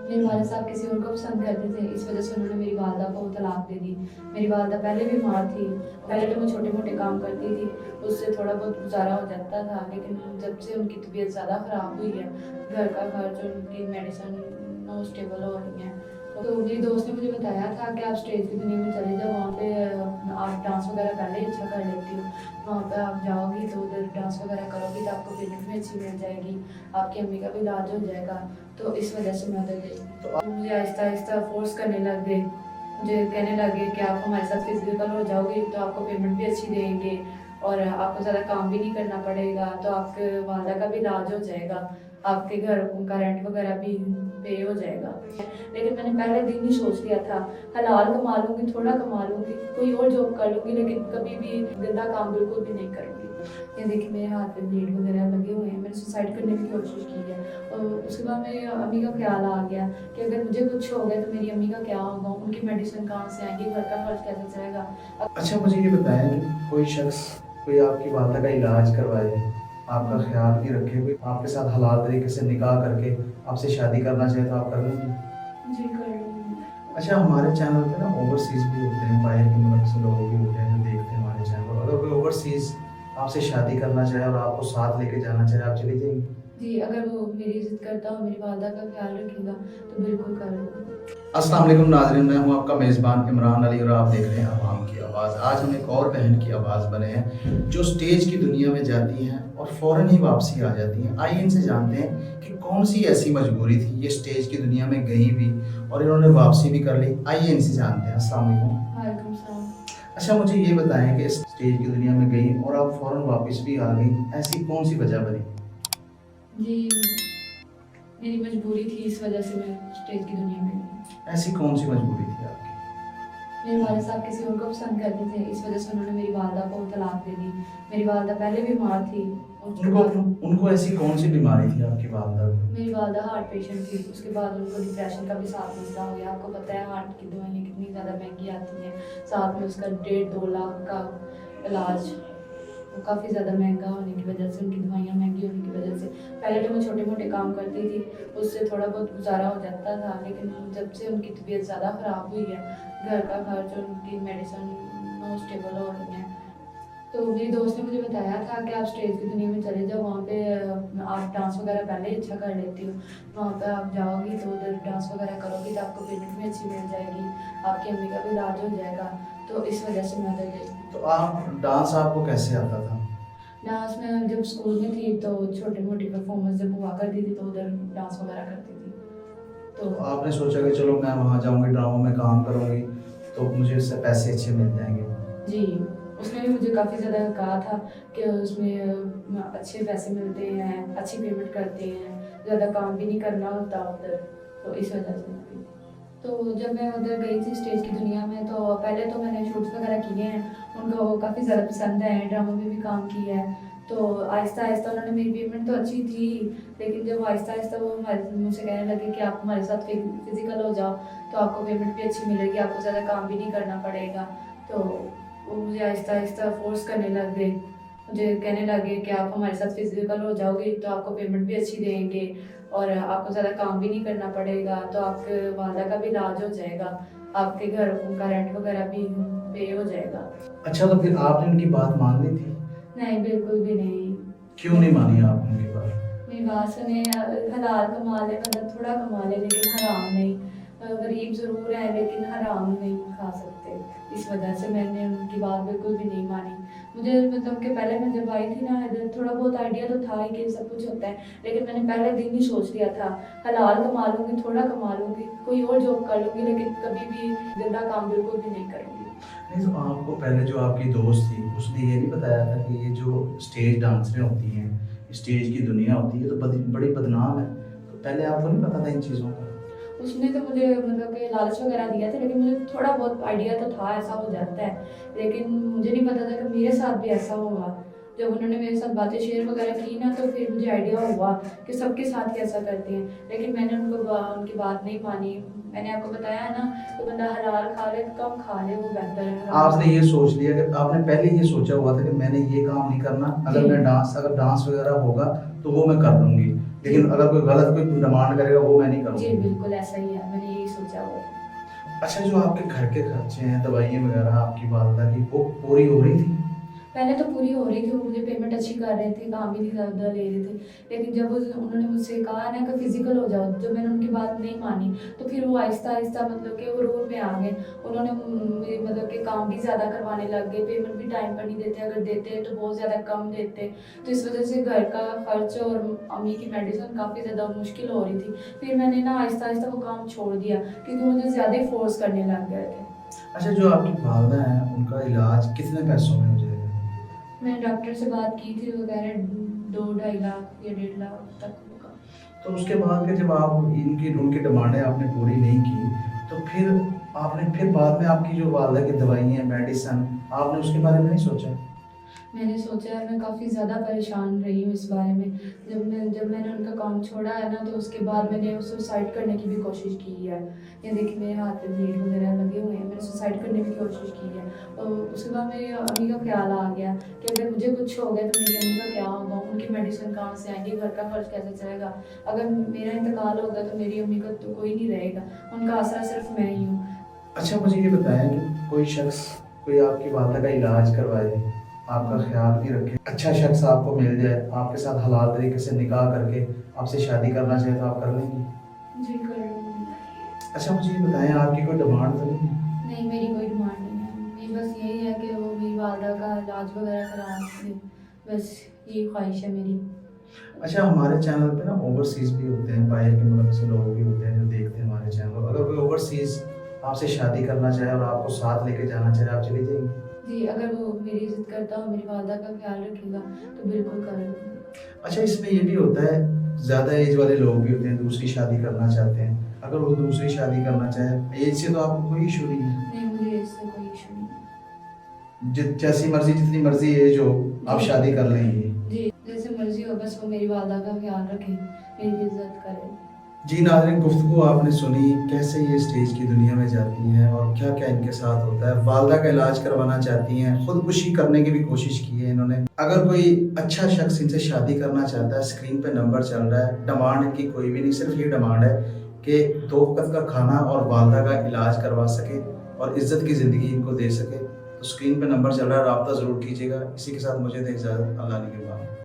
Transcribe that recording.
मेरे वालिद साहब किसी और को पसंद करते थे, इस वजह से उन्होंने मेरी वालिदा को तलाक दे दी। मेरी वालिदा पहले बीमार थी, पहले तो मैं छोटे-मोटे काम करती थी, उससे थोड़ा बहुत गुज़ारा हो जाता था, लेकिन जब से उनकी तबीयत ज़्यादा ख़राब हुई है, घर का खर्च, उनकी मेडिसिन नो स्टेबल हो रही हैं, तो मेरी दोस्त ने मुझे बताया था कि आप स्टेज की दुनिया में चले जाओ, वहाँ पे आप डांस वगैरह पहले ही अच्छा कर लेती हो, वहाँ पे आप जाओगी तो उधर डांस वगैरह करोगी तो आपको पेमेंट भी अच्छी मिल जाएगी, आपकी अम्मी का भी इलाज हो जाएगा। तो इस वजह से मैं उधर गई। तो मुझे आहिस्ता आहिस्ता फोर्स करने लग गए, मुझे कहने लगे कि आप हमारे साथ फिजिकल हो जाओगे तो आपको पेमेंट भी अच्छी देंगे और आपको ज़्यादा काम भी नहीं करना पड़ेगा, तो आपके वालदा का भी इलाज हो जाएगा, आपके घर का रेंट वगैरह भी पे हो जाएगा। लेकिन मैंने पहले दिन ही सोच लिया था, हलाल कमा लूँगी, थोड़ा कमा लूँगी, कोई और जॉब कर लूँगी, लेकिन कभी भी गंदा काम बिल्कुल भी नहीं करूँगी। ये देखिए मेरे हाथ पे ब्लेड वगैरह लगे हुए हैं, मैंने सुसाइड करने की कोशिश की है और उसके बाद मेरी अम्मी का ख्याल आ गया कि अगर मुझे कुछ हो गया तो मेरी अम्मी का क्या होगा, उनकी मेडिसिन कहाँ से आएगी, घर का खर्च कैसे चलेगा। अच्छा, मुझे ये बताएं कि कोई शख्स कोई आपकी वालदा का इलाज करवाए, आपका ख्याल भी रखे, कोई आपके साथ हलाल तरीके से निकाह करके आपसे शादी करना चाहे तो आप कर लेंगे? जी, कर लूँगी। अच्छा, हमारे चैनल पे ना ओवरसीज़ भी होते हैं, बाहर के मुल्क से लोग भी होते हैं जो देखते हैं हमारे चैनल को। अगर कोई ओवरसीज़ आपसे शादी करना चाहे और आपको साथ लेके जाना चाहे, आप चली जाएंगी? जी, अगर वो मेरी इज़्ज़त करता हो, मेरी वालदा का ख्याल रखेगा तो बिल्कुल कर लूँगी। अस्सलाम वालेकुम नाज़रीन, मैं हूं आपका मेज़बान इमरान अली और आप देख रहे हैं अवाम की आवाज़। आज हम एक और बहन की आवाज़ बने हैं जो स्टेज की दुनिया में जाती हैं और फ़ौरन ही वापसी आ जाती हैं। आइए इनसे जानते हैं कि कौन सी ऐसी मजबूरी थी, ये स्टेज की दुनिया में गई भी और इन्होंने वापसी भी कर ली। आइए इनसे जानते हैं। अस्सलाम वालेकुम। वालेकुम सलाम। अच्छा, मुझे ये बताएं कि स्टेज की दुनिया में गई और आप फ़ौरन वापस भी आ गई, ऐसी कौन सी वजह बनी? जी, मेरी मजबूरी थी, इस वजह से मैं स्टेज की दुनिया में गई। ऐसी कौन सी मजबूरी थी आपकी? मेरे वालिद साहब किसी और को पसंद करते थे, इस वजह से उन्होंने मेरी वालिदा को तलाक दे दी। मेरी वालिदा पहले बीमार थी, उसके उनको बाद उनको ऐसी कौन सी बीमारी थी आपकी वालदा को? मेरी वालिदा हार्ट पेशेंट थी, उसके बाद उनको डिप्रेशन का भी साथ मसला हो गया। आपको पता है हार्ट की दवाइयाँ कितनी ज़्यादा महंगी आती हैं, साथ में उसका 1.5-2 लाख का इलाज, वो काफ़ी ज़्यादा महंगा होने की वजह से, उनकी दवाइयाँ महंगी होने की वजह से। पहले तो मैं छोटे-मोटे काम करती थी, उससे थोड़ा बहुत गुज़ारा हो जाता था, लेकिन जब से उनकी तबीयत ज़्यादा ख़राब हुई है, घर का खर्च, उनकी मेडिसिन नो स्टेबल हो रही हैं, तो मेरी दोस्त ने मुझे बताया था कि आप स्टेज की दुनिया में चले जाओ, वहाँ पे आप डांस वगैरह पहले ही अच्छा कर लेती हो, वहाँ पे आप जाओगी तो उधर डांस वगैरह करोगी तो आपको पेमेंट भी अच्छी मिल जाएगी, आपकी अम्मी का भी इलाज हो जाएगा, तो इस वजह से मैं उधर गई। तो आप डांस आपको कैसे आता था? डांस में जब स्कूल में थी तो छोटी-मोटी परफॉर्मेंस जब हुआ करती थी तो उधर डांस वगैरह करती थी। तो तो आपने सोचा कि चलो मैं वहाँ जाऊँगी, ड्रामों में काम करूँगी, तो मुझे उससे पैसे अच्छे मिल जाएँगे। जी, उसने भी मुझे काफ़ी ज़्यादा कहा था कि उसमें अच्छे पैसे मिलते हैं, अच्छी पेमेंट करते हैं, ज़्यादा काम भी नहीं करना होता उधर, तो इस वजह से मैं गई। तो जब मैं उधर गई थी स्टेज की दुनिया में तो पहले तो मैंने शूट्स वगैरह किए हैं, उनको काफ़ी ज़्यादा पसंद है, ड्रामों में भी काम किया है। तो आहिस्ता-आहिस्ता उन्होंने मेरी पेमेंट तो अच्छी थी, लेकिन जब आहिस्ता-आहिस्ता वो मुझसे कहने लगे कि आप हमारे साथ फिज़िकल हो जाओ, तो आपको पेमेंट भी अच्छी मिलेगी, आपको ज़्यादा काम भी नहीं करना पड़ेगा। तो वो मुझे आहिस्ता-आहिस्ता फ़ोर्स करने लग गए, मुझे कहने लगे कि आप हमारे साथ फिज़िकल हो जाओगे तो आपको पेमेंट भी अच्छी देंगे और आपको ज़्यादा काम भी नहीं करना पड़ेगा, तो आपके वालिदा का भी इलाज हो जाएगा, आपके घर का रेंट वगैरह भी पे हो जाएगा। अच्छा, तो फिर आपने उनकी बात मान ली थी? नहीं, बिल्कुल भी नहीं। क्यों नहीं मानी आपने उनकी बात? मेरी बात सुने, हलाल कमा ले, मतलब थोड़ा कमा ले, लेकिन हराम नहीं। गरीब ज़रूर हैं लेकिन हराम नहीं खा सकते। इस वजह से मैंने उनकी बात बिल्कुल भी नहीं मानी। मुझे मतलब कि पहले मैं जब आई थी ना इधर, थोड़ा बहुत आइडिया तो था ही कि सब कुछ होता है, लेकिन मैंने पहले दिन ही सोच लिया था, हलाल कमा लूँगी, थोड़ा कमा लूँगी, कोई और जॉब कर लूँगी, लेकिन कभी भी गंदा काम बिल्कुल भी नहीं करूँगी। नहीं, तो आपको पहले जो आपकी दोस्त थी, उसने ये नहीं बताया था कि ये जो स्टेज डांसरें होती हैं, स्टेज की दुनिया होती है, तो बड़ी बदनाम है। तो पहले आपको नहीं पता था इन चीज़ों का? उसने तो मुझे मतलब कि लालच वगैरह दिया था, लेकिन मुझे थोड़ा बहुत आइडिया तो था ऐसा हो जाता है, लेकिन मुझे नहीं पता था कि मेरे साथ भी ऐसा होगा। जब उन्होंने मेरे साथ बातें शेयर वगैरह की ना, तो फिर मुझे आइडिया हुआ कि सबके साथ ही ऐसा करते हैं, लेकिन मैंने उनकी बात नहीं मानी। मैंने आपको बताया है ना, तो बंदा हलाल खा ले, कम खा ले, वो बेहतर है हराम आपने से। ये सोच लिया कि आपने पहले ये सोचा हुआ था कि मैंने ये काम नहीं करना, जी। अगर डांस वगैरह होगा तो वो मैं कर लूँगी। लेकिन अगर कोई गलत कोई डिमांड करेगा वो मैं नहीं जी करूँगा। बिल्कुल ऐसा ही है, मैंने यही सोचा हुआ था। अच्छा, जो आपके घर के खर्चे हैं, दवाइयाँ वगैरह आपकी वालदा की, वो पूरी हो रही थी? पहले तो पूरी हो रही थी, वो मुझे पेमेंट अच्छी कर रहे थे, काम भी नहीं ज़्यादा ले रहे थे। लेकिन जब उन्होंने मुझसे कहा ना कि फिज़िकल हो जाओ, जब मैंने उनकी बात नहीं मानी, तो फिर वो आहिस्ता-आहिस्ता मतलब कि हुरूर में आ गए। उन्होंने मेरे मतलब कि काम भी ज़्यादा करवाने लग गए, पेमेंट भी टाइम पर नहीं देते, अगर देते तो बहुत ज़्यादा कम देते। तो इस वज़ह से घर का खर्च और अम्मी की मेडिसिन काफ़ी ज़्यादा मुश्किल हो रही थी। फिर मैंने ना आहिस्ता-आहिस्ता वो काम छोड़ दिया, क्योंकि मुझे ज़्यादा ही फ़ोर्स करने लग गए थे। अच्छा, जो आपकी वालदा हैं, उनका इलाज कितने पैसों में हो जाएगा? मैंने डॉक्टर से बात की थी, वो कह रहे 2 ढाई लाख या 1.5 लाख तक होगा। तो उसके बाद फिर जब आप इनकी उनकी डिमांडें आपने पूरी नहीं की, तो फिर आपने फिर बाद में आपकी जो वालदा की दवाइयाँ, मेडिसिन, आपने उसके बारे में नहीं सोचा? मैंने सोचा, मैं काफ़ी ज़्यादा परेशान रही हूँ इस बारे में। जब मैंने उनका काम छोड़ा है ना, तो उसके बाद मैंने सुसाइड करने की भी कोशिश की है। ये देखिए मेरे हाथ पे ब्लेड वगैरह लगे हुए हैं, मैंने सुसाइड करने की कोशिश की है। और उसके बाद मेरी अम्मी का ख्याल आ गया कि अगर मुझे कुछ हो गया तो मेरी अम्मी का क्या होगा, उनकी मेडिसिन कहाँ से आएँगी, घर का खर्च कैसे चलेगा। अगर मेरा इंतकाल होगा तो मेरी अम्मी का तो कोई नहीं रहेगा, उनका आसरा सिर्फ मैं ही हूँ। अच्छा, मुझे ये बताएं कि कोई शख्स कोई आपकी वालदा का इलाज करवाए, आपका ख्याल भी रखे, अच्छा शख्स आपको मिल जाए, आपके साथ हलाल तरीके से निकाह करके आपसे शादी करना चाहे, तो आप कर लेंगी? जी कर लूँगी। अच्छा, मुझे ये बताएं, आपकी कोई डिमांड तो नहीं है? नहीं, मेरी कोई डिमांड नहीं है। मेरी बस यही है कि वो मेरी वालदा का इलाज वगैरह करा दें, बस यही ख्वाहिश है मेरी। अच्छा, हमारे चैनल पे ना ओवरसीज़ भी होते हैं, बाहर के मुल्क से लोग भी होते हैं जो देखते हैं हमारे चैनल को। अगर कोई ओवरसीज़ आपसे शादी करना चाहे और आपको साथ लेके जाना चाहे, आप चली जाएंगी? जी, अगर वो मेरी इज़्ज़त करता हो, मेरी वालदा का ख़्याल रखेगा, तो बिल्कुल कर लूँगी। अच्छा, इसमें ये भी होता है, ज़्यादा एज वाले लोग भी होते हैं, दूसरी शादी करना चाहते हैं। अगर वो दूसरी शादी करना चाहे, एज से तो आपको कोई इशू नहीं है? नहीं, मुझे इससे कोई इश्यू नहीं है। जैसी मर्जी, जितनी मर्जी एज हो, आप जी। शादी कर लेंगी? जी, जैसे मर्ज़ी हो, बस वो मेरी वालदा का ख़्याल रखे, मेरी इज़्ज़त करे। जी नाज़रीन, गुफ्तगू आपने सुनी, कैसे ये स्टेज की दुनिया में जाती हैं और क्या क्या इनके साथ होता है। वालदा का इलाज करवाना चाहती हैं, खुदकुशी करने की भी कोशिश की है इन्होंने। अगर कोई अच्छा शख्स इनसे शादी करना चाहता है, स्क्रीन पे नंबर चल रहा है। डिमांड इनकी कोई भी नहीं, सिर्फ ये डिमांड है कि 2 वक्त का खाना और वालदा का इलाज करवा सके और इज़्ज़त की ज़िंदगी इनको दे सके। तो स्क्रीन पे नंबर चल रहा है, राब्ता ज़रूर कीजिएगा। इसी के साथ मुझे दें इजाज़त। अल्लाह निगहबान।